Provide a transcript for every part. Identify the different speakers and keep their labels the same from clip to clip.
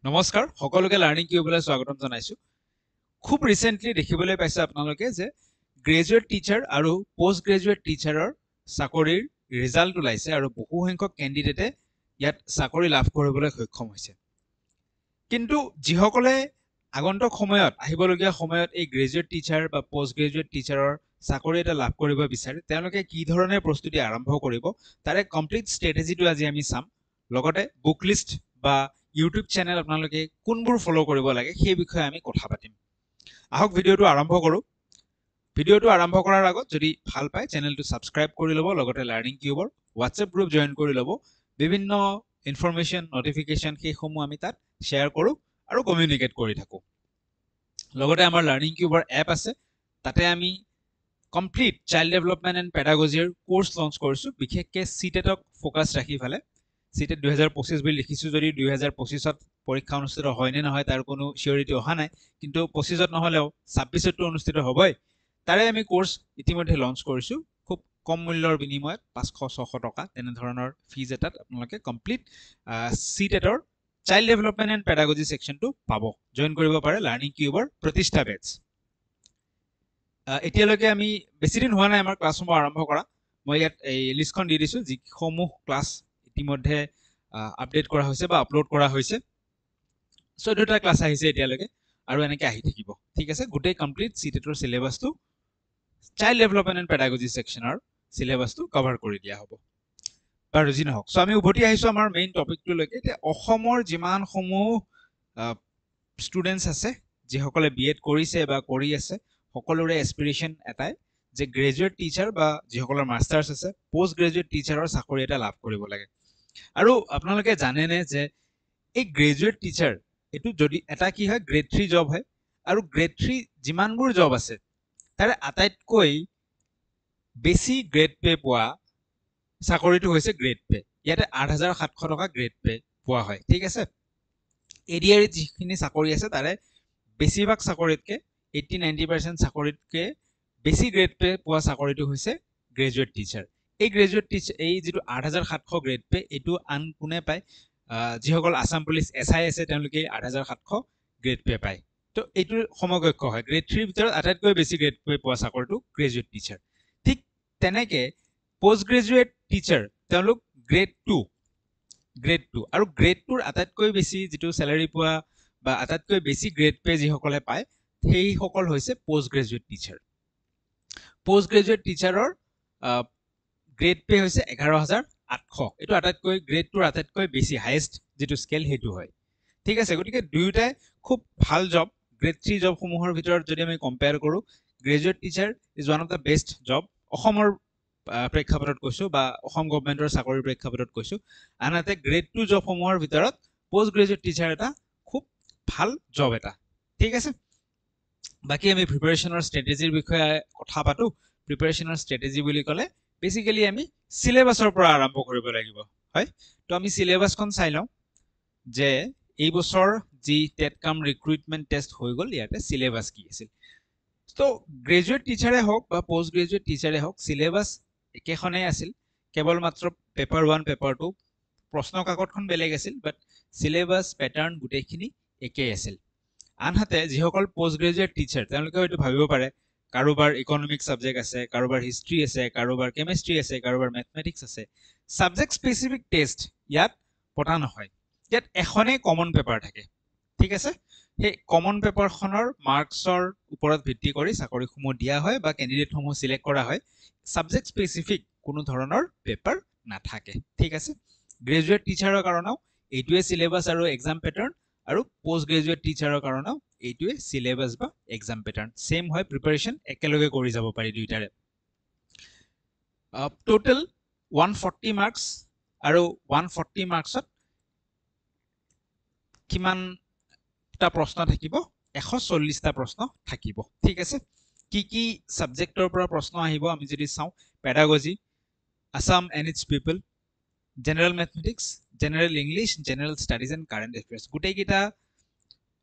Speaker 1: নমস্কাৰ সকলোকে লাৰ্নিং কিউবলৈ স্বাগতম জনাইছো। খুব ৰিসেন্টলি দেখিবলৈ পাইছে আপোনালোকে যে গ্ৰেজুৱেট টিচাৰ আৰু পোষ্ট গ্ৰেজুৱেট টিচাৰৰ চাকৰিৰ ৰিজাল্ট ওলাইছে আৰু বহু সংখ্যক কেণ্ডিডেটে ইয়াত চাকৰি লাভ কৰিবলৈ সক্ষম হৈছে। কিন্তু যিসকলে আগন্তুক সময়ত আহিবলগীয়া সময়ত এই গ্ৰেজুৱেট টিচাৰ বা পোষ্ট গ্ৰেজুৱেট টিচাৰৰ চাকৰি এটা লাভ কৰিব বিচাৰে তেওঁলোকে কি ধৰণে প্ৰস্তুতি আৰম্ভ কৰিব তাৰে কমপ্লিট ষ্ট্ৰেটেজিটো আজি আমি চাম। লগতে বুক লিষ্ট বা ইউটিউব চেনেল আপোনালোকে কোনবোৰ ফলো কৰিব লাগে সেই বিষয়ে আমি কথা পাতিম। আহক ভিডিঅ'টো আৰম্ভ কৰোঁ। ভিডিঅ'টো আৰম্ভ কৰাৰ আগত যদি ভাল পায় চেনেলটো ছাবস্ক্ৰাইব কৰি ল'ব, লগতে লাৰ্নিং কিউবৰ হোৱাটছএপ গ্ৰুপ জইন কৰি ল'ব। বিভিন্ন ইনফৰমেশ্যন নটিফিকেশ্যন সেইসমূহ আমি তাত শ্বেয়াৰ কৰোঁ আৰু কমিউনিকেট কৰি থাকোঁ। লগতে আমাৰ লাৰ্নিং কিউবৰ এপ আছে, তাতে আমি কমপ্লিট চাইল্ড ডেভেলপমেণ্ট এণ্ড পেডাগজিৰ কোৰ্চ লঞ্চ কৰিছোঁ, বিশেষকৈ চিটেটক ফ'কাছ ৰাখি পেলাই। চিটেট 2025 বুলি লিখিছোঁ যদি 2025ত পৰীক্ষা অনুষ্ঠিত হয় নে নহয় তাৰ কোনো চিয়ৰিটি অহা নাই, কিন্তু 25ত নহ'লেও 26তটো অনুষ্ঠিত হ'বই। তাৰে আমি কোৰ্চ ইতিমধ্যে লঞ্চ কৰিছোঁ খুব কম মূল্যৰ বিনিময়ত 500-600 টকা তেনেধৰণৰ ফিজ এটাত আপোনালোকে কমপ্লিট চিটেটৰ চাইল্ড ডেভেলপমেণ্ট এণ্ড পেডাগজি ছেকশ্যনটো পাব। জইন কৰিব পাৰে লাৰ্নিং কিউবৰ প্ৰতিষ্ঠা বেটছ। এতিয়ালৈকে আমি বেছিদিন হোৱা নাই আমাৰ ক্লাছসমূহ আৰম্ভ কৰা। মই ইয়াত এই লিষ্টখন দি দিছোঁ যিসমূহ ক্লাছ ইতিমধ্যে আপডেট কৰা হৈছে বা আপলোড কৰা হৈছে। 14টা ক্লাছ আহিছে এতিয়ালৈকে আৰু এনেকৈ আহি থাকিব। ঠিক আছে, গোটেই কমপ্লিট চিটেটৰ চিলেবাছটো চাইল্ড ডেভেলপমেণ্ট এণ্ড পেডাগজি ছেকশ্যনৰ চিলেবাছটো কভাৰ কৰি দিয়া হ'ব। বাৰু যি নহওক, চ' আমি উভতি আহিছোঁ আমাৰ মেইন টপিকটোলৈকে। এতিয়া অসমৰ যিমানসমূহ ষ্টুডেণ্টছ আছে যিসকলে BEd কৰিছে বা কৰি আছে, সকলোৰে এছপিৰেশ্যন এটাই যে গ্ৰেজুৱেট টিচাৰ বা যিসকলৰ মাষ্টাৰ্ছ আছে পোষ্ট গ্ৰেজুৱেট টিচাৰৰ চাকৰি এটা লাভ কৰিব লাগে। আৰু আপোনালোকে জানেনে যে এই গ্ৰেজুৱেট টিচাৰ এইটো যদি এটা কি হয় গ্ৰেড 3 জব হয়, আৰু গ্ৰেড 3 যিমানবোৰ জব আছে তাৰে আটাইতকৈ বেছি গ্ৰেড পে পোৱা চাকৰিটো হৈছে গ্ৰেড পে। ইয়াতে 8,700 টকা গ্ৰেড পে পোৱা হয়। ঠিক আছে, ADR যিখিনি চাকৰি আছে তাৰে বেছিভাগ চাকৰিতকৈ 80-90% চাকৰিতকৈ বেছি গ্ৰেড পে পোৱা চাকৰিটো হৈছে গ্ৰেজুৱেট টিচাৰ। এই গ্ৰেজুৱেট টিচাৰ এই যিটো 8,700 গ্ৰেড পে এইটো আন কোনে পায়? যিসকল আছাম পুলিচ SI আছে তেওঁলোকে 8,700 গ্ৰেড পে পায়। তো এইটো সমকক্ষ হয়। গ্ৰেড 3ৰ ভিতৰত আটাইতকৈ বেছি গ্ৰেড পে পোৱা চাকৰিটো গ্ৰেজুৱেট টিচাৰ। ঠিক তেনেকৈ পোষ্ট গ্ৰেজুৱেট টিচাৰ তেওঁলোক গ্ৰেড 2 আৰু গ্ৰেড 2ৰ আটাইতকৈ বেছি যিটো চেলাৰী পোৱা বা আটাইতকৈ বেছি গ্ৰেড পে যিসকলে পায় সেইসকল হৈছে post graduate teacher. Post graduate টিচাৰৰ গ্ৰেড পে হৈছে 11,800। এইটো আটাইতকৈ গ্ৰেড 2ৰ আটাইতকৈ বেছি হাইয়েষ্ট যিটো স্কেল সেইটো হয়। ঠিক আছে, গতিকে দুয়োটাই খুব ভাল জব। গ্ৰেড 3 জবসমূহৰ ভিতৰত যদি আমি কম্পেয়াৰ কৰোঁ, graduate teacher is one of the best job. অসমৰ প্ৰেক্ষাপটত কৈছোঁ বা অসম গভমেণ্টৰ চাকৰিৰ প্ৰেক্ষাপটত কৈছোঁ। আনহাতে গ্ৰেড 2 জবসমূহৰ ভিতৰত পোষ্ট গ্ৰেজুৱেট টিচাৰ এটা খুব ভাল জব এটা। ঠিক আছে, বাকী আমি প্ৰিপাৰেশ্যনৰ ষ্ট্ৰেটেজিৰ বিষয়ে কথা পাতোঁ। প্ৰিপাৰেশ্যনৰ ষ্ট্ৰেটেজি বুলি ক'লে বেচিকেলি আমি চিলেবাছৰ পৰা আৰম্ভ কৰিব লাগিব। হয়, তো আমি চিলেবাছখন চাই লওঁ যে এই বছৰ যি টেট কাম ৰিক্ৰুইটমেণ্ট টেষ্ট হৈ গ'ল ইয়াতে চিলেবাছ কি আছিল। তো গ্ৰেজুৱেট টিচাৰে হওক বা পোষ্ট গ্ৰেজুৱেট টিচাৰে হওক চিলেবাছ একেখনেই আছিল, কেৱল মাত্ৰ পেপাৰ 1 পেপাৰ 2 প্ৰশ্ন কাকতখন বেলেগ আছিল, বাট চিলেবাছ পেটাৰ্ণ গোটেইখিনি একেই আছিল। আনহাতে যিসকল পোষ্ট গ্ৰেজুৱেট টিচাৰ তেওঁলোকে হয়তো ভাবিব পাৰে কাৰোবাৰ ইকনমিক্স ছাবজেক্ট আছে, কাৰোবাৰ হিষ্ট্ৰী আছে, কাৰোবাৰ কেমেষ্ট্ৰি আছে, কাৰোবাৰ মেথমেটিক্স আছে। ছাবজেক্ট স্পেচিফিক টেষ্ট ইয়াত পতা নহয়, ইয়াত এখনেই কমন পেপাৰ থাকে। ঠিক আছে, সেই কমন পেপাৰখনৰ মাৰ্কছৰ ওপৰত ভিত্তি কৰি চাকৰিসমূহ দিয়া হয় বা কেণ্ডিডেটসমূহ চিলেক্ট কৰা হয়। ছাবজেক্ট স্পেচিফিক কোনো ধৰণৰ পেপাৰ নাথাকে। ঠিক আছে, গ্ৰেজুৱেট টিচাৰৰ কাৰণেও এইটোৱে চিলেবাছ আৰু এক্সাম পেটাৰ্ণ, আৰু পোষ্ট গ্ৰেজুৱেট টিচাৰৰ কাৰণেও এইটোৱে চিলেবাছ বা এক্সাম পেটাৰ্ণ ছেম হয়। প্ৰিপাৰেশ্যন একেলগে কৰি যাব পাৰি দুইটাৰে। টোটেল 140 মাৰ্কছ, আৰু 140 মাৰ্কছত কিমানটা প্ৰশ্ন থাকিব? 140টা প্ৰশ্ন থাকিব। ঠিক আছে, কি কি ছাবজেক্টৰ পৰা প্ৰশ্ন আহিব আমি যদি চাওঁ, pedagogy, Assam and its people, general mathematics, general English, general studies and current affairs, গোটেইকেইটা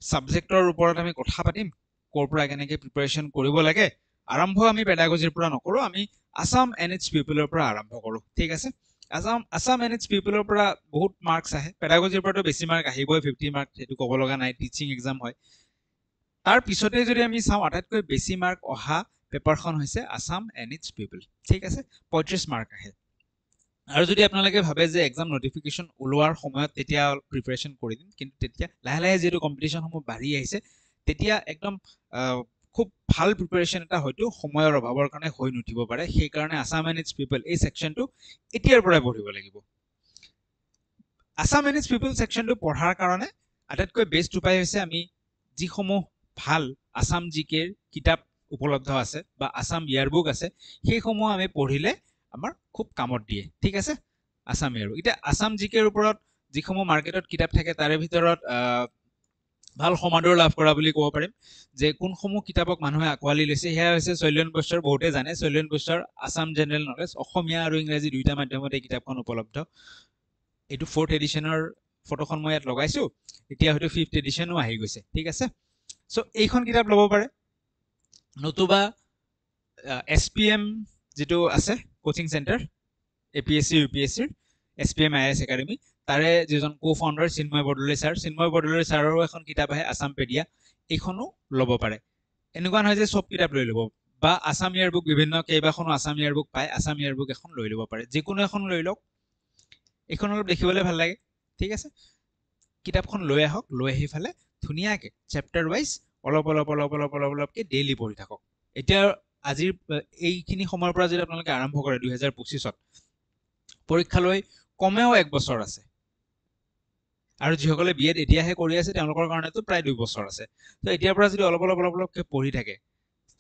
Speaker 1: ছাবজেক্টৰ ওপৰত আমি কথা পাতিম। ক'ৰ পৰা কেনেকৈ প্ৰিপাৰেশ্যন কৰিব লাগে। আৰম্ভ আমি পেডাগজিৰ পৰা নকৰোঁ, আমি আছাম এণ্ড ইটছ পিপলৰ পৰা আৰম্ভ কৰোঁ। ঠিক আছে, আছাম এণ্ড ইটছ পিপলৰ পৰা বহুত মাৰ্কছ আহে পেডাগজিৰ পৰাতো বেছি মাৰ্ক আহিবই 50 মাৰ্ক সেইটো ক'ব লগা নাই টিচিং এক্সাম হয় তাৰ পিছতে যদি আমি চাওঁ আটাইতকৈ বেছি মাৰ্ক অহা পেপাৰখন হৈছে আছাম এণ্ড ইটছ পিপল ঠিক আছে 35 মাৰ্ক আহে আৰু যদি আপোনালোকে ভাবে যে এক্সাম নটিফিকেশ্যন ওলোৱাৰ সময়ত তেতিয়া প্ৰিপাৰেশ্যন কৰি দিম কিন্তু তেতিয়া লাহে লাহে যিহেতু কম্পিটিশ্যনসমূহ বাঢ়ি আহিছে তেতিয়া একদম খুব ভাল প্ৰিপাৰেশ্যন এটা হয়তো সময়ৰ অভাৱৰ কাৰণে হৈ নুঠিব পাৰে সেইকাৰণে আছাম এণ্ড ইটছ পিপল এই ছেকশ্যনটো এতিয়াৰ পৰাই পঢ়িব লাগিব আছাম এণ্ড ইটছ পিপল ছেকশ্যনটো পঢ়াৰ কাৰণে আটাইতকৈ বেষ্ট উপায় হৈছে আমি যিসমূহ ভাল আছাম জিকেৰ কিতাপ উপলব্ধ আছে বা আছাম ইয়াৰবুক আছে সেইসমূহ আমি পঢ়িলে আমাৰ খুব কামত দিয়ে ঠিক আছে আছাম ইয়াৰবুক এতিয়া আছাম জিকেৰ ওপৰত যিসমূহ মাৰ্কেটত কিতাপ থাকে তাৰে ভিতৰত ভাল সমাদৰ লাভ কৰা বুলি ক'ব পাৰিম যে কোনসমূহ কিতাপক মানুহে আঁকোৱালি লৈছে সেয়া হৈছে শৈলেন বৈশ্যৰ বহুতে জানে শৈলেন বৈশ্যৰ আছাম জেনেৰেল নলেজ অসমীয়া আৰু ইংৰাজী দুইটা মাধ্যমতে এই কিতাপখন উপলব্ধ এইটো 4th এডিশ্যনৰ ফটোখন মই ইয়াত লগাইছো এতিয়া হয়তো 5th এডিশ্যনো আহি গৈছে ঠিক আছে সো এইখন কিতাপ ল'ব পাৰে নতুবা SPM যেটো আছে coaching centre APSC UPSC SPM IAS academy তাৰে যিজন কো-ফাউণ্ডাৰ চিন্ময় বৰদলৈ ছাৰৰ এখন কিতাপ আহে আছামপেডিয়া এইখনো ল'ব পাৰে এনেকুৱা নহয় যে সব কিতাপ লৈ ল'ব বা আছাম ইয়াৰবুক বিভিন্ন কেইবাখনো আছাম ইয়াৰবুক পায় আছাম ইয়াৰবুক এখন লৈ ল'ব পাৰে যিকোনো এখন লৈ লওক এইখন অলপ দেখিবলৈ ভাল লাগে ঠিক আছে কিতাপখন লৈ আহক লৈ আহি ফালে ধুনীয়াকে চেপ্টাৰ ওয়াইজ অলপকে ডেইলি পঢ়ি থাকক এতিয়া আজিৰ এইখিনি সময়ৰ পৰা যদি আপোনালোকে আৰম্ভ কৰে 2025ত পৰীক্ষালৈ কমেও 1 বছৰ আছে আৰু যিসকলে বিএড এতিয়াহে কৰি আছে তেওঁলোকৰ কাৰণেতো প্ৰায় 2 বছৰ আছে তো এতিয়াৰ পৰা যদি অলপকে পঢ়ি থাকে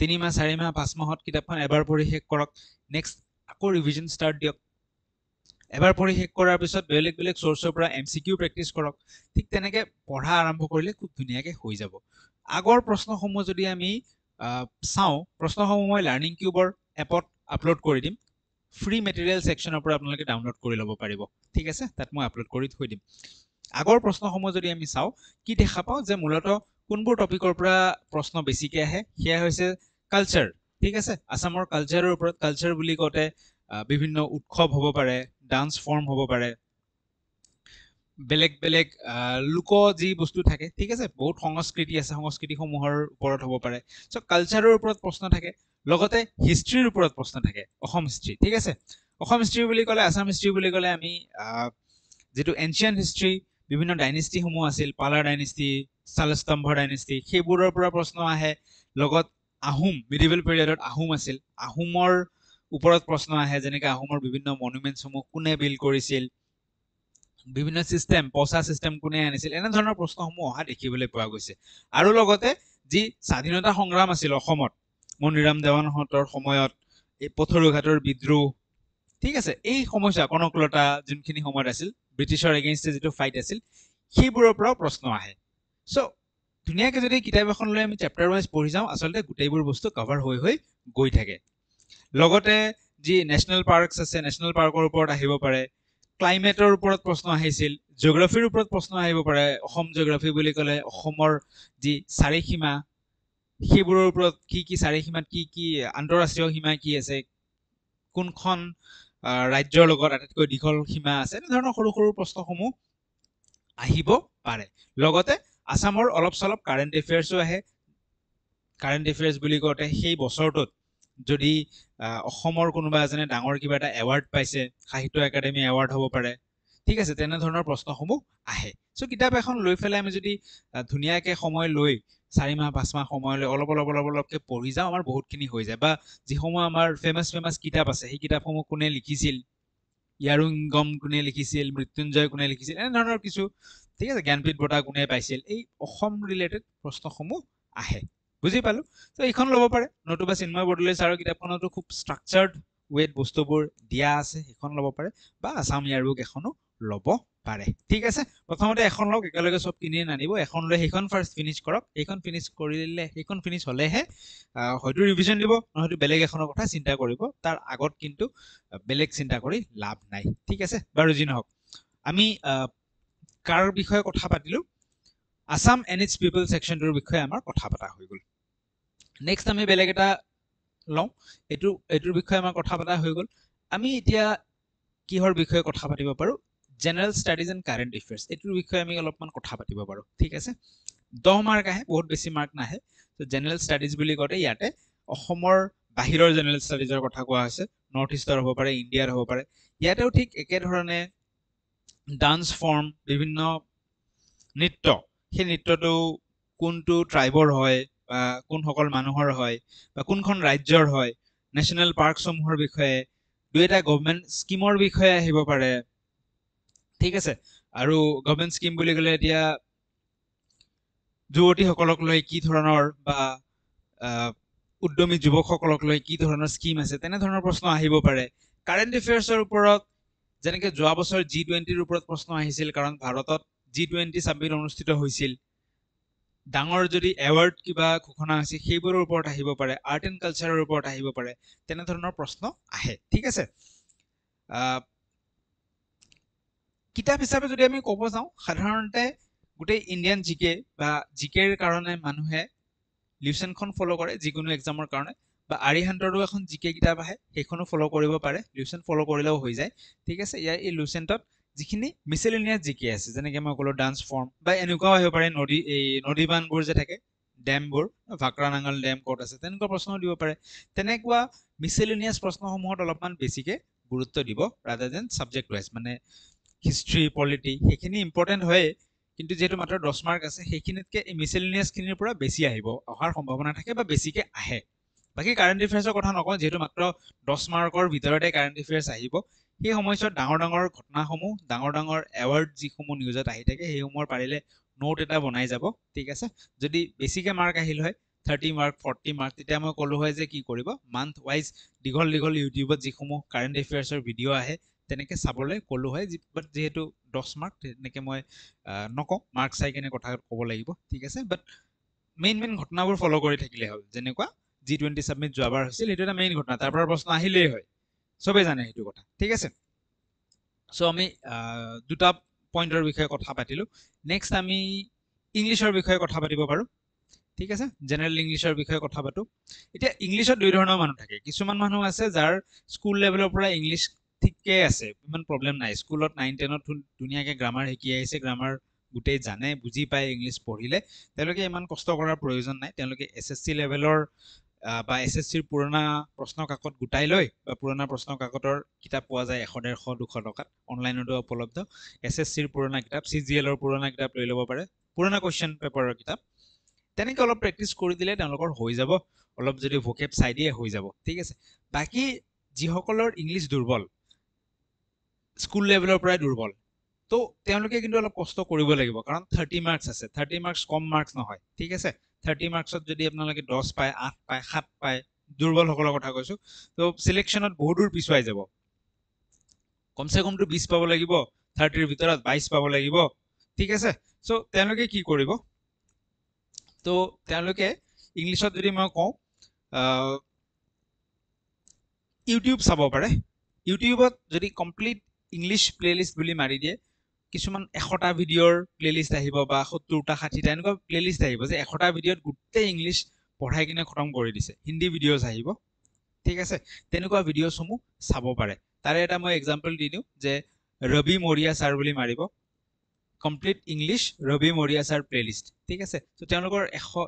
Speaker 1: 3 মাহ 4 মাহ 5 মাহত কিতাপখন এবাৰ পঢ়ি শেষ কৰক নেক্সট আকৌ ৰিভিজন ষ্টাৰ্ট দিয়ক এবাৰ পঢ়ি শেষ কৰাৰ পিছত বেলেগ সোৰ্সৰ পৰা এমসিকিউ প্ৰেক্টিস কৰক ঠিক তেনেকে পঢ়া আৰম্ভ কৰিলে খুব ধুনীয়াকে হৈ যাব আগৰ প্ৰশ্নসমূহ যদি আমি চাওঁ প্ৰশ্নসমূহ মই লাৰ্নিং কিউবৰ এপত আপলোড কৰি দিম ফ্ৰী মেটেৰিয়েল সেকশনৰ পৰা আপোনালোকে ডাউনলোড কৰি ল'ব পাৰিব ঠিক আছে তাত মই আপলোড কৰি থৈ দিম আগৰ প্ৰশ্নসমূহ যদি আমি চাওঁ কি দেখা পাওঁ যে মূলতঃ কোনবোৰ টপিকৰ পৰা প্ৰশ্ন বেছিকে আহে সেয়া হৈছে কালচাৰ ঠিক আছে আসামৰ কালচাৰৰ ওপৰত কালচাৰ বুলি কওঁতে বিভিন্ন উৎসৱ হ'ব পাৰে ডান্স ফৰ্ম হ'ব পাৰে বেলেগ লোক যি বস্তু থাকে ঠিক আছে বহুত সংস্কৃতি আছে সংস্কৃতিসমূহৰ ওপৰত হ'ব পাৰে সো কালচাৰৰ ওপৰত প্ৰশ্ন থাকে লগতে হিষ্ট্ৰীৰ ওপৰত প্ৰশ্ন থাকে অসম হিষ্ট্ৰী ঠিক আছে অসম হিষ্ট্ৰী বুলি ক'লে আসাম হিষ্ট্ৰী বুলি ক'লে আমি যেটো এনশিয়েন্ট হিষ্ট্ৰী বিভিন্ন ডাইনেষ্টিসমূহ আছিল পালাৰ ডাইনেষ্টি শালস্তম্ভ ডাইনেষ্টি সেইবোৰৰ পৰা প্ৰশ্ন আহে লগত আহোম মিডিভেল পিৰিয়ডত আহোম আছিল আহোমৰ ওপৰত প্ৰশ্ন আহে যেনেকৈ আহোমৰ বিভিন্ন মনুমেন্টসমূহ কোনে বিল্ড কৰিছিল বিভিন্ন সিস্টেম পচা সিস্টেম কোনে আনিছিল এনে ধৰণৰ প্ৰশ্নসমূহ অহা দেখিবলৈ পোৱা গৈছে আৰু লগতে যি স্বাধীনতা সংগ্ৰাম আছিল অসমত মনিৰাম দেৱানহঁতৰ সময়ত এই পথৰুঘাটৰ বিদ্ৰোহ ঠিক আছে এই সমস্যা কনকলতা যোনখিনি সময়ত আছিল ব্ৰিটিছৰ এগেইনষ্টে যেটো ফাইট আছিল সেইবোৰৰ পৰা প্ৰশ্ন আহে সো ধুনীয়াকে যদি কিতাপ এখন লৈ আমি চেপ্টাৰ ওয়াইজ পঢ়ি যাওঁ আসলতে গোটেইবোৰ বস্তু কভাৰ হৈ গৈ থাকে লগতে যি নেশনেল পাৰ্কস আছে নেশনেল পাৰ্কৰ ওপৰত আহিব পাৰে ক্লাইমেটৰ ওপৰত প্ৰশ্ন আহিছিল জিওগ্ৰাফিৰ ওপৰত প্ৰশ্ন আহিব পাৰে অসম জিওগ্ৰাফি বুলি ক'লে অসমৰ যি চাৰিসীমা সেইবোৰৰ ওপৰত কি চাৰিসীমাত কি আন্তঃৰাষ্ট্ৰীয় সীমা কি আছে কোনখন ৰাজ্যৰ লগত আটাইতকৈ দীঘল সীমা আছে এনে ধৰণৰ সৰু প্ৰশ্নসমূহ আহিব পাৰে লগতে আসামৰ অলপ চলপ কাৰেন্ট এফেয়াৰ্সও আহে কাৰেন্ট এফেয়াৰ্স বুলি কওঁতে সেই বছৰটোত যদি অসমৰ কোনোবা এজনে ডাঙৰ কিবা এটা এৱাৰ্ড পাইছে সাহিত্য একাডেমি এৱাৰ্ড হ'ব পাৰে ঠিক আছে তেনে ধৰণৰ প্ৰশ্নসমূহ আহে সো কিতাপ এখন লৈ ফেলে আমি যদি ধুনীয়াকে সময় লৈ 4 মাহ 5 মাহ সময় লৈ অলপকে পঢ়ি যাওঁ আমাৰ বহুতখিনি হৈ যায় বা যিসমূহ আমাৰ ফেমাস কিতাপ আছে সেই কিতাপসমূহ কোনে লিখিছিল ইয়াৰুংগম কোনে লিখিছিল মৃত্যুঞ্জয় কোনে লিখিছিল এনে ধৰণৰ কিছু ঠিক আছে জ্ঞানপীঠ বঁটা কোনে পাইছিল এই অসম ৰিলেটেড প্ৰশ্নসমূহ আহে বুজি পালো তো এইখন ল'ব পাৰে নতুবা চিন্ময় বৰদলৈ ছাৰৰ কিতাপখনতো খুব ষ্ট্ৰাকচাৰ্ড ৱেট বস্তুবোৰ দিয়া আছে সেইখন ল'ব পাৰে বা আসাম ইয়াৰবুক এখনো ল'ব পাৰে ঠিক আছে প্ৰথমতে এখন লওক একেলগে সব কিনি নানিব এখন লৈ সেইখন ফাৰ্স্ট ফিনিশ কৰক এইখন ফিনিশ কৰিলে সেইখন ফিনিশ হলেহে হয়তো ৰিভিজন দিব নহয়তো বেলেগ এখনৰ কথা চিন্তা কৰিব তাৰ আগত কিন্তু বেলেগ চিন্তা কৰি লাভ নাই ঠিক আছে বাৰু যি নহওক আমি কাৰ বিষয়ে কথা পাতিলো আসাম এণ্ড ইটছ পিপল সেকশনটোৰ বিষয়ে আমাৰ কথা পতা হৈ গ'ল নেক্সট আমি বেলেগ এটা লওঁ এইটোৰ বিষয়ে আমাৰ কথা পতা হৈ গ'ল আমি এতিয়া কিহৰ বিষয়ে কথা পাতিব পাৰো general studies and current affairs এইটোৰ বিষয়ে আমি অলপমান কথা পাতিব পাৰো ঠিক আছে 10 মাৰ্ক আহে বহুত বেছি মাৰ্ক নাহে তো জেনাৰেল ষ্টাডিজ বুলি কওঁতে ইয়াতে অসমৰ বাহিৰৰ জেনাৰেল ষ্টাডিজৰ কথা কোৱা হৈছে নৰ্থ ইষ্টৰ হ'ব পাৰে ইণ্ডিয়াৰ হ'ব পাৰে ইয়াতেও ঠিক একেধৰণে ডান্স ফৰ্ম বিভিন্ন নৃত্য সেই নৃত্যটো কোনটো ট্ৰাইবৰ হয় বা কোনসকল মানুহৰ হয় বা কোনখন ৰাজ্যৰ হয় নেশ্যনেল পাৰ্কসমূহৰ বিষয়ে দুই এটা গভৰ্ণমেণ্ট স্কিমৰ বিষয়ে আহিব পাৰে ঠিক আছে আৰু গভৰ্ণমেণ্ট স্কিম বুলি ক'লে এতিয়া যুৱতীসকলক লৈ কি ধৰণৰ বা উদ্যমী যুৱকসকলক লৈ কি ধৰণৰ স্কিম আছে তেনেধৰণৰ প্ৰশ্ন আহিব পাৰে কাৰেণ্ট এফেয়াৰ্ছৰ ওপৰত যেনেকৈ যোৱা বছৰ G20ৰ ওপৰত প্ৰশ্ন আহিছিল কাৰণ ভাৰতত G20 সামিট অনুষ্ঠিত হৈছিল ডাঙৰ যদি এৱাৰ্ড কিবা ঘোষণা হৈছে সেইবোৰৰ ওপৰত আহিব পাৰে আৰ্ট এণ্ড কালচাৰৰ ওপৰত আহিব পাৰে তেনেধৰণৰ প্ৰশ্ন আহে ঠিক আছে কিতাপ হিচাপে যদি আমি ক'ব যাওঁ সাধাৰণতে গোটেই ইণ্ডিয়ান জিকে বা জিকেৰ কাৰণে মানুহে লিউচেনখন ফলো কৰে যিকোনো এক্সামৰ কাৰণে বা আৰিহান্তৰো এখন জিকে কিতাপ আহে সেইখনো ফলো কৰিব পাৰে লিউচেন ফলো কৰিলেও হৈ যায় ঠিক আছে ইয়াৰ এই লিউচেনটোত যিখিনি মিছেলেনিয়াছ জিকে আছে যেনেকৈ মই ক'লো ডান্স ফৰ্ম বা এনেকুৱাও আহিব পাৰে নদী বান্ধবোৰ যে থাকে ডেমবোৰ ভাকৰানাঙল ডেম ক'ত আছে তেনেকুৱা প্ৰশ্নও দিব পাৰে তেনেকুৱা মিছেলেনিয়াছ প্ৰশ্নসমূহত অলপমান বেছিকৈ গুৰুত্ব দিব ৰাদাৰ দেন ছাবজেক্ট ৱাইজ মানে হিষ্ট্ৰী পলিটি সেইখিনি ইম্পৰ্টেণ্ট হয়ে কিন্তু যেহেতু মাত্ৰ 10 মাৰ্ক আছে সেইখিনিতকে এই মিছেলেনিয়াছখিনিৰ পৰা বেছি আহিব অহাৰ সম্ভাৱনা থাকে বা বেছিকৈ আহে বাকী কাৰেণ্ট এফেয়াৰ্ছৰ কথা নকওঁ যিহেতু মাত্ৰ 10 মাৰ্কৰ ভিতৰতে কাৰেণ্ট এফেয়াৰ্ছ আহিব সেই সময়ছোৱাত ডাঙৰ ডাঙৰ ঘটনাসমূহ ডাঙৰ ডাঙৰ এৱাৰ্ড যিসমূহ নিউজত আহি থাকে সেইসমূহৰ পাৰিলে নোট এটা বনাই যাব ঠিক আছে যদি বেছিকৈ মাৰ্ক আহিল হয় 30 মাৰ্ক 40 মাৰ্ক তেতিয়া মই ক'লো হয় যে কি কৰিব মান্থ ৱাইজ দীঘল দীঘল ইউটিউবত যিসমূহ কাৰেণ্ট এফেয়াৰ্ছৰ ভিডিঅ' আহে তেনেকৈ চাবলৈ ক'লো হয় বাট যিহেতু 10 মাৰ্ক তেনেকৈ মই নকওঁ মাৰ্ক চাই কেনে কথা ক'ব লাগিব ঠিক আছে বাট মেইন ঘটনাবোৰ ফলো কৰি থাকিলে হ'ল যেনেকুৱা G20 সামিট যোৱাবাৰ হৈছিল সেইটো এটা মেইন ঘটনা তাৰ পৰা প্ৰশ্ন আহিলেই হয় চবেই জানে সেইটো কথা ঠিক আছে সো আমি দুটা পইণ্টৰ বিষয়ে কথা পাতিলোঁ নেক্সট আমি ইংলিছৰ বিষয়ে কথা পাতিব পাৰোঁ ঠিক আছে জেনেৰেল ইংলিছৰ বিষয়ে কথা পাতোঁ এতিয়া ইংলিছত দুই ধৰণৰ মানুহ থাকে কিছুমান মানুহ আছে যাৰ স্কুল লেভেলৰ পৰা ইংলিছ ঠিকে আছে ইমান প্ৰব্লেম নাই স্কুলত 9-10ত ধুনীয়াকৈ গ্ৰামাৰ শিকি আহিছে গ্ৰামাৰ গোটেই জানে বুজি পায় ইংলিছ পঢ়িলে তেওঁলোকে ইমান কষ্ট কৰাৰ প্ৰয়োজন নাই তেওঁলোকে SSC লেভেলৰ বা SSCৰ পুৰণা প্ৰশ্ন কাকত গোটাই লৈ বা পুৰণা প্ৰশ্ন কাকতৰ কিতাপ পোৱা যায় 100-150-200 টকাত অনলাইনতো উপলব্ধ SSCৰ পুৰণা কিতাপ CGLৰ পুৰণা কিতাপ লৈ ল'ব পাৰে পুৰণা কুৱেশ্যন পেপাৰৰ কিতাপ তেনেকৈ অলপ প্ৰেক্টিছ কৰি দিলে তেওঁলোকৰ হৈ যাব অলপ যদি ভোকেব চাই দিয়ে হৈ যাব ঠিক আছে বাকী যিসকলৰ ইংলিছ দুৰ্বল স্কুল লেভেলৰ পৰাই দুৰ্বল তো তেওঁলোকে কিন্তু অলপ কষ্ট কৰিব লাগিব কাৰণ 30 মাৰ্কছ আছে 30 মাৰ্কছ কম মাৰ্কছ নহয় ঠিক আছে 30 মাৰ্কছত যদি আপোনালোকে 10 পায় 8 পায় 7 পায় দুৰ্বলসকলৰ কথা কৈছোঁ তো চিলেকশ্যনত বহুত দূৰ পিছুৱাই যাব কমচে কমটো 20 পাব লাগিব 30ৰ ভিতৰত 22 পাব লাগিব ঠিক আছে সো তেওঁলোকে কি কৰিব তো তেওঁলোকে ইংলিছত যদি মই কওঁ ইউটিউব চাব পাৰে ইউটিউবত যদি কমপ্লিট ইংলিছ প্লেলিষ্ট বুলি মাৰি দিয়ে কিছুমান 100টা ভিডিঅ'ৰ প্লেলিষ্ট আহিব বা 70টা 60টা এনেকুৱা প্লেলিষ্ট আহিব যে 100টা ভিডিঅ'ত গোটেই ইংলিছ পঢ়াই কিনে খতম কৰি দিছে হিন্দী ভিডিঅ'জ আহিব ঠিক আছে তেনেকুৱা ভিডিঅ'সমূহ চাব পাৰে তাৰে এটা মই এক্সাম্পল দি দিওঁ যে ৰবি মৰিয়া ছাৰ বুলি মাৰিব complete English Rabi Moria sir playlist ঠিক আছে তো তেওঁলোকৰ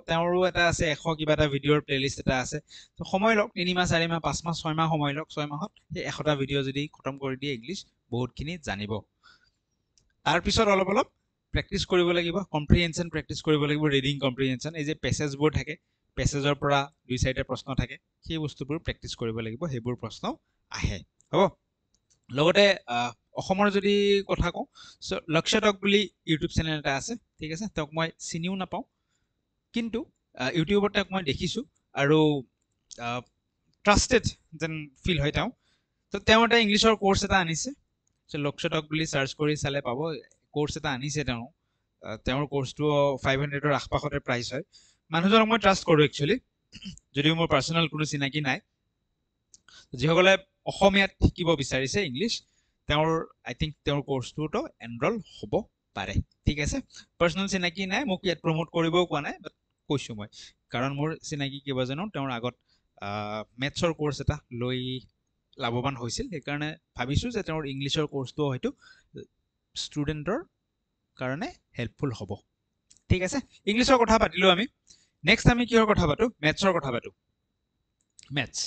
Speaker 1: তেওঁৰো এটা আছে 100 কিবা এটা ভিডিঅ'ৰ প্লেলিষ্ট এটা আছে তো সময় লওক 3 মাহ 4 মাহ 5 মাহ 6 মাহ সময় লওক 6 মাহত সেই 100টা ভিডিঅ' যদি খতম কৰি দিয়ে ইংলিছ বহুতখিনি জানিব তাৰপিছত অলপ প্ৰেক্টিছ কৰিব লাগিব কম্প্ৰিহেনশ্যন প্ৰেক্টিছ কৰিব লাগিব ৰিডিং কম্প্ৰিহেনশ্যন এই যে পেছেজবোৰ থাকে পেছেজৰ পৰা 2-4টা প্ৰশ্ন থাকে সেই বস্তুবোৰ প্ৰেক্টিছ কৰিব লাগিব সেইবোৰ প্ৰশ্ন আহে হ'ব লগতে অসমৰ যদি কথা কওঁ সো লক্ষ্য টক বুলি ইউটিউব চেনেল এটা আছে ঠিক আছে তেওঁক মই চিনিও নাপাওঁ কিন্তু ইউটিউবত তেওঁক মই দেখিছোঁ আৰু ট্ৰাষ্টেড যেন ফিল হয় তো তেওঁ এটা ইংলিছৰ কোৰ্চ এটা আনিছে লক্ষ্য টক বুলি চাৰ্চ কৰি চালে পাব কোৰ্চ এটা আনিছে তেওঁৰ কোৰ্চটো 500ৰ আশপাশতে প্ৰাইচ হয় মানুহজনক মই ট্ৰাষ্ট কৰোঁ একচুৱেলি যদিও মোৰ পাৰ্চনেল কোনো চিনাকি নাই যিসকলে অসমীয়াত শিকিব বিচাৰিছে ইংলিছ তেওঁৰ আই থিংক তেওঁৰ কোৰ্চটোতো এনৰল হ'ব পাৰে ঠিক আছে পাৰ্চনেল চিনাকি নাই মোক ইয়াত প্ৰমোট কৰিবও কোৱা নাই বাট কৈছোঁ মই কাৰণ মোৰ চিনাকি কেইবাজনো তেওঁৰ আগত মেথছৰ কোৰ্চ এটা লৈ লাভৱান হৈছিল সেইকাৰণে ভাবিছোঁ যে তেওঁৰ ইংলিছৰ কোৰ্চটো হয়তো ষ্টুডেণ্টৰ কাৰণে হেল্পফুল হ'ব ঠিক আছে ইংলিছৰ কথা পাতিলোঁ আমি নেক্সট আমি কিহৰ কথা পাতোঁ মেথছৰ কথা পাতোঁ মেথছ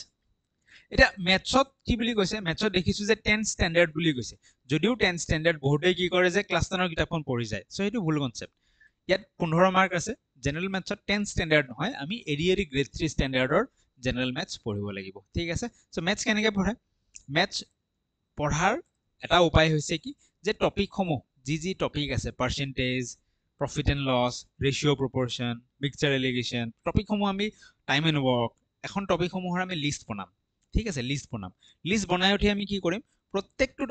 Speaker 1: এতিয়া মেথছত কি বুলি কৈছে মেথছত দেখিছোঁ যে 10th ষ্টেণ্ডাৰ্ড বুলি কৈছে যদিও 10th ষ্টেণ্ডাৰ্ড বহুতেই কি কৰে যে ক্লাছ 10ৰ কিতাপখন পঢ়ি যায় চ' সেইটো ভুল কনচেপ্ট ইয়াত 15 মাৰ্ক আছে জেনেৰেল মেথছত 10th ষ্টেণ্ডাৰ্ড নহয় আমি এৰি গ্ৰেড 3 ষ্টেণ্ডাৰ্ডৰ জেনেৰেল মেথছ পঢ়িব লাগিব ঠিক আছে চ' মেথছ কেনেকৈ পঢ়ে মেথছ পঢ়াৰ এটা উপায় হৈছে কি যে টপিকসমূহ যি টপিক আছে percentage profit and loss ratio' proportion mixture alligation টপিকসমূহ আমি টাইম এণ্ড ৱৰ্ক এখন টপিকসমূহৰ আমি লিষ্ট বনাম ঠিক আছে লিষ্ট বনাই উঠি আমি কি কৰিম প্ৰত্যেকটো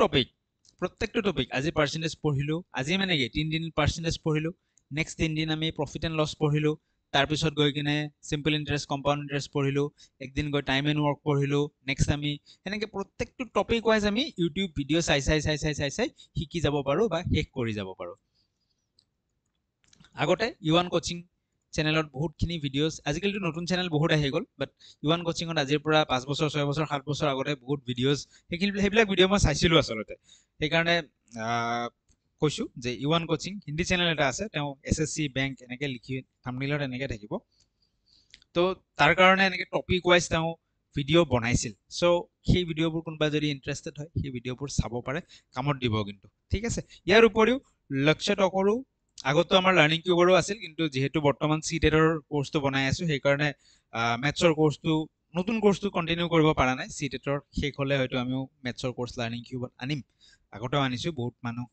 Speaker 1: টপিক আজি পাৰ্চেণ্টেজ পঢ়িলোঁ আজি মানে কি 3 দিন পাৰ্চেণ্টেজ পঢ়িলোঁ নেক্সট 3 দিন আমি প্ৰফিট এণ্ড লছ পঢ়িলোঁ তাৰপিছত গৈ কিনে চিম্পল ইণ্টাৰেষ্ট কম্পাউণ্ড ইণ্টাৰেষ্ট পঢ়িলোঁ একদিন গৈ টাইম এণ্ড ৱৰ্ক পঢ়িলোঁ নেক্সট আমি এনেকৈ প্ৰত্যেকটো টপিক ৱাইজ আমি ইউটিউব ভিডিঅ' চাই শিকি যাব পাৰোঁ বা শেষ কৰি যাব পাৰোঁ আগতে U1 কোচিং চেনেলত বহুতখিনি ভিডিঅ'জ আজিকালিতো নতুন চেনেল বহুত আহি গ'ল বাট U1 কোচিঙত আজিৰ পৰা 5 বছৰ 6 বছৰ 7 বছৰ আগতে বহুত ভিডিঅ'জ সেইবিলাক ভিডিঅ' মই চাইছিলোঁ আচলতে সেইকাৰণে কৈছোঁ যে U1 কোচিং হিন্দী চেনেল এটা আছে তেওঁ SSC বেংক এনেকৈ লিখি থাম্বনেইলত এনেকৈ থাকিব তো তাৰ কাৰণে এনেকৈ টপিক ৱাইজ তেওঁ ভিডিঅ' বনাইছিল চ' সেই ভিডিঅ'বোৰ কোনোবা যদি ইণ্টাৰেষ্টেড হয় সেই ভিডিঅ'বোৰ চাব পাৰে কামত দিব কিন্তু ঠিক আছে ইয়াৰ উপৰিও লক্ষ্য টকৰো আগতো আমাৰ লাৰ্ণিং কিউবৰো আছিল কিন্তু যিহেতু বৰ্তমান CTETৰ কোৰ্চটো বনাই আছোঁ সেইকাৰণে মেথছৰ কোৰ্চটো নতুন কোৰ্চটো কণ্টিনিউ কৰিব পৰা নাই CTETৰ শেষ হ'লে হয়তো আমিও মেথছৰ কোৰ্চ লাৰ্ণিং কিউবত আনিম আগতেও আনিছোঁ বহুত মানুহ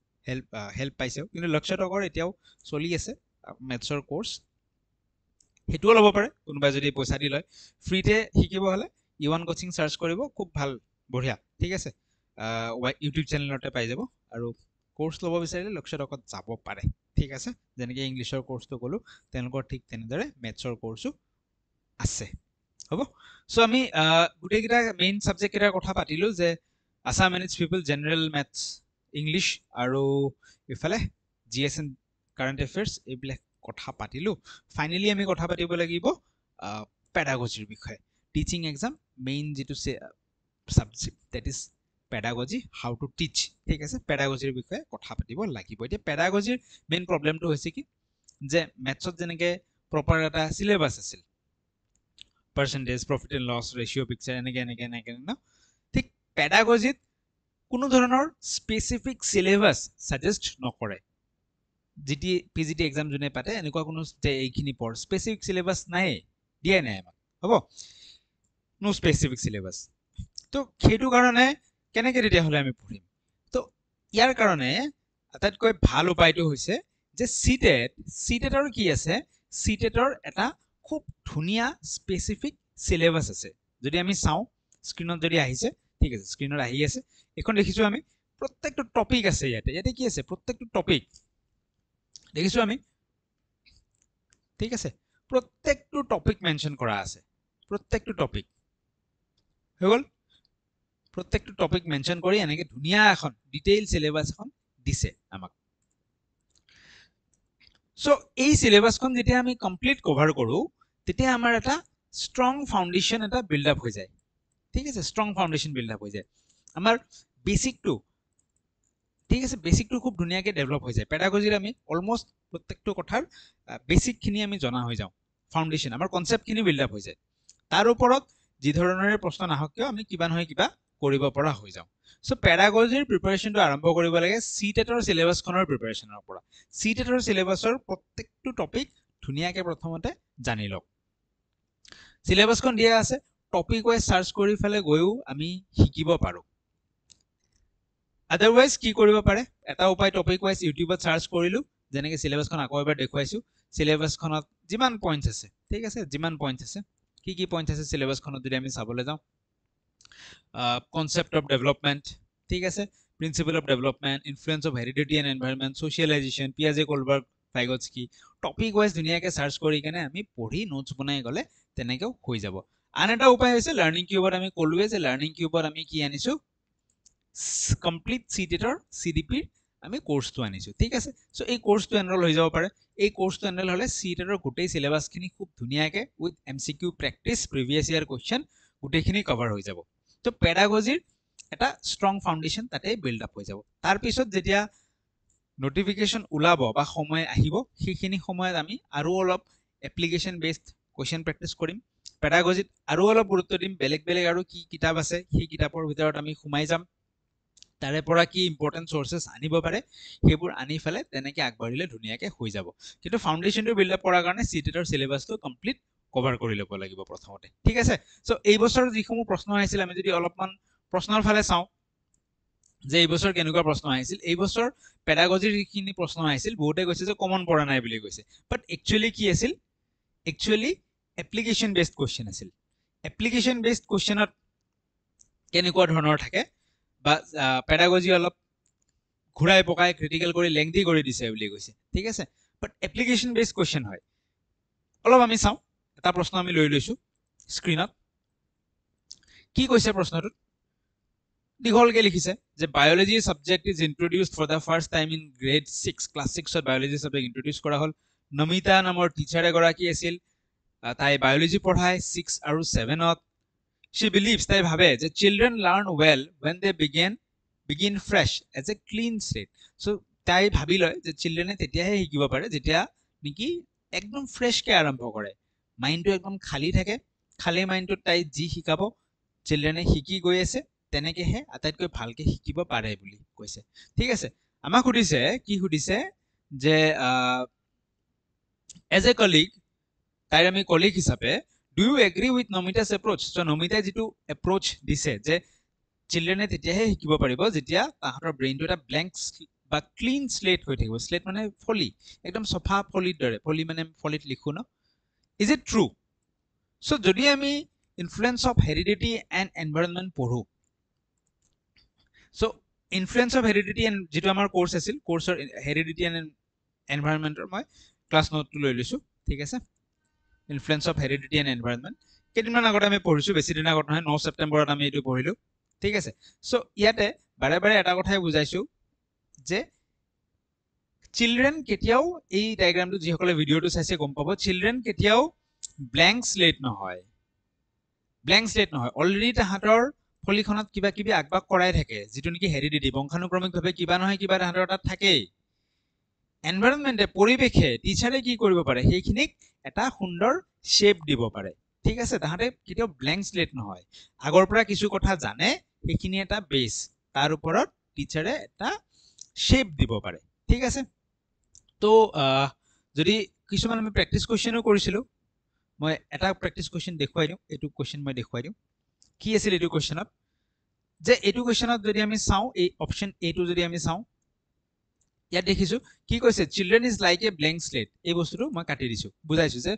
Speaker 1: হেল্প পাইছেও কিন্তু লক্ষ্য টকৰ এতিয়াও চলি আছে মেথছৰ কোৰ্চ সেইটোও ল'ব পাৰে কোনোবাই যদি পইচা দি লয় ফ্ৰীতে শিকিব হ'লে U1 কোচিং চাৰ্চ কৰিব খুব ভাল বঢ়িয়া ঠিক আছে ইউটিউব চেনেলতে পাই যাব আৰু কোৰ্চ ল'ব বিচাৰিলে লক্ষ্য টকত যাব পাৰে ঠিক আছে যেনেকৈ ইংলিছৰ কোৰ্চটো ক'লোঁ তেওঁলোকৰ ঠিক তেনেদৰে মেথছৰ কোৰ্চো আছে হ'ব চ' আমি গোটেইকেইটা মেইন ছাবজেক্টকেইটাৰ কথা পাতিলোঁ যে Assam and its people general maths English আৰু ইফালে GS এণ্ড কাৰেণ্ট এফেয়াৰ্ছ এইবিলাক কথা পাতিলোঁ ফাইনেলি আমি কথা পাতিব লাগিব পেডাগজিৰ বিষয়ে টিচিং এক্সাম মেইন যিটো subject that is pedagogy how to teach ঠিক আছে পেডাগজিৰ বিষয়ে কথা পাতিব লাগিব এতিয়া পেডাগজিৰ মেইন প্ৰব্লেমটো হৈছে কি যে মেথছত যেনেকৈ প্ৰপাৰ এটা চিলেবাছ আছিল percentage profit and loss ratio' picture এনেকৈ ন ঠিক পেডাগজিত কোনো ধৰণৰ স্পেচিফিক চিলেবাছ ছাজেষ্ট নকৰে PGT এক্সাম যোনে পাতে এনেকুৱা কোনো যে এইখিনি পঢ় স্পেচিফিক চিলেবাছ নাই দিয়াই নাই আমাক হ'ব নো স্পেচিফিক চিলেবাছ তো সেইটো কাৰণে কেনেকৈ তেতিয়াহ'লে আমি পঢ়িম তো ইয়াৰ কাৰণে আটাইতকৈ ভাল উপায়টো হৈছে যে CTETৰ কি আছে CTETৰ এটা খুব ধুনীয়া স্পেচিফিক চিলেবাছ আছে যদি আমি চাওঁ স্ক্ৰীনত যদি আহিছে ঠিক আছে স্ক্ৰীনত আহি আছে এখন দেখিছোঁ আমি প্ৰত্যেকটো টপিক আছে ইয়াতে কি আছে প্ৰত্যেকটো টপিক দেখিছোঁ আমি ঠিক আছে প্ৰত্যেকটো টপিক মেনশ্যন কৰা আছে প্ৰত্যেকটো টপিক হৈ গ'ল প্ৰত্যেকটো টপিক মেনশ্যন কৰি এনেকৈ ধুনীয়া এখন ডিটেইল চিলেবাছ এখন দিছে আমাক চ' এই চিলেবাছখন যেতিয়া আমি কমপ্লিট কভাৰ কৰোঁ তেতিয়া আমাৰ এটা ষ্ট্ৰং ফাউণ্ডেশ্যন এটা বিল্ড আপ হৈ যায় ঠিক আছে ষ্ট্ৰং ফাউণ্ডেশ্যন বিল্ড আপ হৈ যায় আমাৰ বেচিকটো ঠিক আছে বেচিকটো খুব ধুনীয়াকৈ ডেভেলপ হৈ যায় পেডাগজিৰ আমি অলমষ্ট প্ৰত্যেকটো কথাৰ বেচিকখিনি আমি জনা হৈ যাওঁ ফাউণ্ডেশ্যন আমাৰ কনচেপ্টখিনি বিল্ড আপ হৈ যায় তাৰ ওপৰত যি ধৰণৰে প্ৰশ্ন নাহক কিয় আমি কিবা নহয় কিবা কৰিব পৰা হৈ যাওঁ চ' পেডাগজিৰ প্ৰিপাৰেশ্যনটো আৰম্ভ কৰিব লাগে CTETৰ চিলেবাছখনৰ প্ৰিপাৰেশ্যনৰ পৰা CTETৰ চিলেবাছৰ প্ৰত্যেকটো টপিক ধুনীয়াকৈ প্ৰথমতে জানি লওক চিলেবাছখন দিয়া আছে টপিক ৱাইজ চাৰ্চ কৰি পেলাই গৈও আমি শিকিব পাৰোঁ আদাৰৱাইজ কি কৰিব পাৰে এটা উপায় টপিক ৱাইজ ইউটিউবত চাৰ্চ কৰিলোঁ যেনেকৈ চিলেবাছখন আকৌ এবাৰ দেখুৱাইছোঁ চিলেবাছখনত যিমান পইণ্টছ আছে ঠিক আছে যিমান পইণ্টছ আছে কি পইণ্টছ আছে চিলেবাছখনত যদি আমি চাবলৈ যাওঁ কনচেপ্ট অফ ডেভেলপমেণ্ট ঠিক আছে principle of development influence of heredity and environment socialization পিয়াজে কলবাৰ্গ ভাইগটস্কি টপিক ৱাইজ ধুনীয়াকৈ চাৰ্চ কৰি কেনে আমি পঢ়ি নোটছ বনাই গ'লে তেনেকৈও হৈ যাব আন এটা উপায় হৈছে লাৰ্ণিং কিউবত আমি ক'লোৱে যে লাৰ্ণিং কিউবত আমি কি আনিছোঁ কমপ্লিট CTETৰ CDPৰ আমি কোৰ্চটো আনিছোঁ ঠিক আছে চ' এই কোৰ্চটো এনৰল হৈ যাব পাৰে এই কোৰ্চটো এনৰল হ'লে CTETৰ গোটেই চিলেবাছখিনি খুব ধুনীয়াকৈ with MCQ practice previous year question গোটেইখিনি কভাৰ হৈ যাব তো পেডাগজিৰ এটা ষ্ট্ৰং ফাউণ্ডেশ্যন তাতে বিল্ড আপ হৈ যাব তাৰ পিছত যেতিয়া নোটিফিকেশ্যন ওলাব বা সময় আহিব সেইখিনি সময়ত আমি আৰু অলপ এপ্লিকেশ্যন বেছড কুৱেশ্যন প্ৰেক্টিছ কৰিম পেডাগজিত আৰু অলপ গুৰুত্ব দিম বেলেগ বেলেগ আৰু কি কিতাপ আছে সেই কিতাপৰ ভিতৰত আমি সোমাই যাম তাৰে পৰা কি ইম্পৰ্টেণ্ট চৰ্চেছ আনিব পাৰে সেইবোৰ আনি ফেলে তেনেকৈ আগবাঢ়িলে ধুনীয়াকৈ হৈ যাব কিন্তু ফাউণ্ডেশ্যনটো বিল্ড আপ কৰাৰ কাৰণে চিটেটৰ চিলেবাছটো কমপ্লিট কভাৰ কৰি ল'ব লাগিব প্ৰথমতে ঠিক আছে চ' এই বছৰ যিসমূহ প্ৰশ্ন আহিছিল আমি যদি অলপমান প্ৰশ্নৰ ফালে চাওঁ যে এই বছৰ কেনেকুৱা প্ৰশ্ন আহিছিল এই বছৰ পেডাগজিৰ যিখিনি প্ৰশ্ন আহিছিল বহুতে কৈছে যে কমন পৰা নাই বুলি কৈছে বাট একচুৱেলি কি আছিল একচুৱেলি এপ্লিকেশ্যন বেছড কুৱেশ্যন আছিল এপ্লিকেশ্যন বেছড কুৱেশ্যনত কেনেকুৱা ধৰণৰ থাকে বা পেডাগজি অলপ ঘূৰাই পকাই ক্ৰিটিকেল কৰি লেংদি কৰি দিছে বুলি কৈছে ঠিক আছে বাট এপ্লিকেশ্যন বেছড কুৱেশ্যন হয় অলপ আমি চাওঁ এটা প্ৰশ্ন আমি লৈ লৈছোঁ স্ক্ৰীনত কি কৈছে প্ৰশ্নটোত দীঘলকে লিখিছে যে biology subject is introduced for the first time in grade 6 class 6 ত বায়োলজি সাবজেক্ট ইন্ট্ৰোডিউস কৰা হ'ল নমিতা নামৰ টিচাৰ এগৰাকী আছিল তাই বায়োলজি পঢ়ায় 6 আৰু 7 ত she believes তাই ভাবে যে children learn well when they begin fresh as a clean slate so তাই ভাবি লয় যে চিলড্ৰেনে তেতিয়াহে শিকিব পাৰে যেতিয়া নেকি একদম ফ্ৰেছকে আৰম্ভ কৰে মাইণ্ডটো একদম খালী থাকে খালী মাইণ্ডটোত তাই যি শিকাব চিলড্ৰেনে শিকি গৈ আছে তেনেকেহে আটাইতকৈ ভালকে শিকিব পাৰে বুলি কৈছে ঠিক আছে আমাক সুধিছে কি সুধিছে যে এজ এ কলিগ তাইৰ আমি কলিগ হিচাপে do you agree with Nomita's approach so Nomita যেটো approach দিছে যে চিলড্ৰেনে তেতিয়াহে শিকিব পাৰিব যেতিয়া তাহাঁতৰ ব্ৰেইনটো এটা ব্ল্যাঙ্ক বা ক্লিন স্লেট হৈ থাকিব স্লেট মানে ফলি একদম সফা ফলিৰ দৰে ফলি মানে ফলিত লিখো ন ইজ ইট ট্ৰু সো যদি আমি influence of heredity and environment পঢ়ো so influence of heredity and যেটো আমাৰ কোৰ্স আছিল কোৰ্সৰ হেৰিডিটি এণ্ড এনভাইৰনমেন্টৰ মই ক্লাছ নোটটো লৈ লৈছো ঠিক আছে influence of heredity and environment কেইদিনমান আগতে আমি পঢ়িছো বেছি দিন আগত নহয় 9 ছেপ্টেম্বৰত আমি এইটো পঢ়িলো ঠিক আছে সো ইয়াতে বাৰে বাৰে এটা কথাই বুজাইছো যে চিলড্ৰেন কেতিয়াও এই ডায়াগ্ৰামটো যিসকলে ভিডিওটো চাইছে গম পাব চিলড্ৰেন কেতিয়াও ব্ল্যাঙ্ক স্লেট নহয় অলৰেডি তাহাঁতৰ ফলিখনত কিবা কিবি আগবাগ কৰাই থাকে যেটো নেকি হেৰিডিটি বংশানুক্ৰমিকভাৱে কিবা নহয় কিবা তাহাঁতৰ তাত থাকেই এনভাইৰনমেন্টে পৰিৱেশে টিচাৰে কি কৰিব পাৰে সেইখিনিক এটা সুন্দৰ শেপ দিব পাৰে ঠিক আছে তাহাঁতে কেতিয়াও ব্ল্যাঙ্ক স্লেট নহয় আগৰ পৰা কিছু কথা জানে সেইখিনি এটা বেস তাৰ ওপৰত টিচাৰে এটা শেপ দিব পাৰে ঠিক আছে তো যদি কিছুমান আমি প্ৰেক্টিস কোৱেশ্চনো কৰিছিলো মই এটা প্ৰেক্টিস কোৱেশ্চন দেখুৱাই দিওঁ এটো কোৱেশ্চন মই দেখুৱাই দিওঁ কি আছিল এটো কোৱেশ্চনত যে এটো কোৱেশ্চনত যদি আমি চাওঁ এই অপচন এ টো যদি আমি চাওঁ ইয়াত দেখিছো কি কৈছে children is like a blank slate এই বস্তুটো মই কাটি দিছো বুজাইছো যে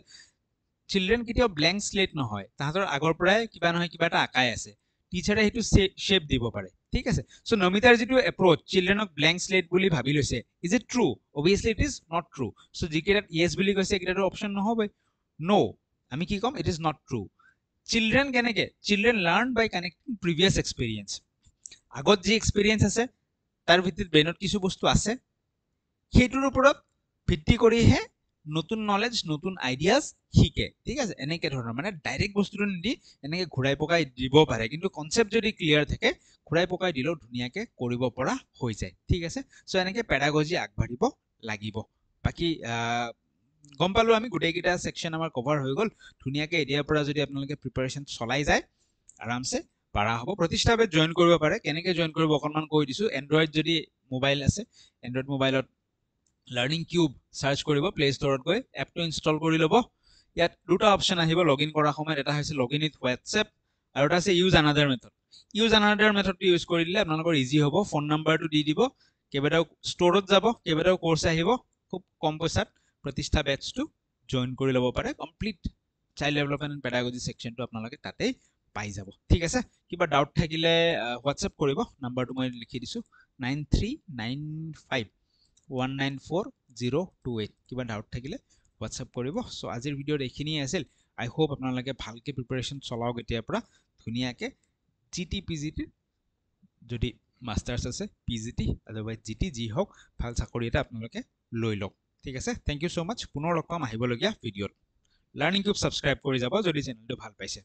Speaker 1: চিলড্ৰেন কেতিয়াও ব্ল্যাঙ্ক স্লেট নহয় তাহাঁতৰ আগৰ পৰাই কিবা নহয় কিবা এটা আকাই আছে টিচাৰে হেতু শেপ দিব পাৰে ঠিক আছে সো নমিতাৰ যেটো এপ্ৰোচ চিলড্ৰেনক ব্ল্যাঙ্ক স্লেট বুলি ভাবি লৈছে is it true obviously it is not true so জিকেটাত ইয়েস বুলি কৈছে একেটাটো অপচন নহবই নো আমি কি কম it is not true children কেনেকে children learn by connecting previous experience আগত যি এক্সপেৰিয়েন্স আছে তাৰ ভিতৰত ব্ৰেইনত কিছু বস্তু আছে সেইটোৰ ওপৰত ভিত্তি কৰিহে নতুন নলেজ নতুন আইডিয়াজ শিকে ঠিক আছে এনেকে ধৰণৰ মানে ডাইৰেক্ট বস্তুটো নিদি এনেকে ঘুৰাই পকাই দিব পাৰে কিন্তু কনসেপ্ট যদি ক্লিয়াৰ থাকে ঘুৰাই পকাই দিলেও ধুনীয়াকে কৰিব পৰা হৈ যায় ঠিক আছে সো এনেকে পেডাগজি আগবাঢ়িব লাগিব বাকি গম পালো আমি গুটেইকিটা সেকশন আমাৰ কভাৰ হৈ গল ধুনীয়াকে এতিয়াৰ পৰা যদি আপোনালোকে প্ৰিপাৰেচন চলাই যায় আৰামছে পাৰা হ'ব প্ৰতিষ্ঠাবে জয়েন কৰিব পাৰে কেনেকে জয়েন কৰিব অকনমান কৈ দিছো এন্ড্ৰইড যদি মোবাইল আছে এন্ড্ৰইড মোবাইলত লাৰ্নিং কিউব সাৰ্চ কৰিব প্লে ষ্টৰত গৈ এপটো ইনষ্টল কৰি লব ইয়াত দুটা অপচন আহিব লগইন কৰাৰ সময়ত এটা হৈছে লগইন উইথ হোৱাটসএপ আৰু এটা আছে ইউজ আনাদাৰ মেথড ইউজ কৰিলে আপোনালোকৰ ইজি হ'ব ফোন নাম্বাৰটো দি দিব কেবেটাও ষ্টৰত যাব কেবেটাও কোৰ্স আহিব খুব কম পইচাত প্ৰতিষ্ঠা বেচটো জয়েন কৰি ল'ব পাৰে complete child development and pedagogy সেকশনটো আপোনালোকে তাতেই পাই যাব ঠিক আছে কিবা ডাউট থাকিলে হোৱাটসএপ কৰিব নাম্বাৰটো মই লিখি দিছো 9395194028 কিবা ডাউট থাকিলে হোৱাটসএপ কৰিব সো আজিৰ ভিডিওত এইখিনিয়ে আছিল আই হোপ আপোনালোকে ভালকে প্ৰিপাৰেচন চলাওক এতিয়াৰ পৰা ধুনীয়াকে জিটি পিজিটি যদি মাস্টাৰ্স আছে পিজিটি আদাৰৱাইজ জিটি জি হওক ভাল চাকৰি এটা আপোনালোকে লৈ লওক ঠিক আছে থ্যাংক ইউ সো মাচ পুনৰ লগ পাম আহিবলগীয়া ভিডিওত লাৰ্নিং কিউব সাবস্ক্ৰাইব কৰি যাব যদি চেনেলটো ভাল পাইছে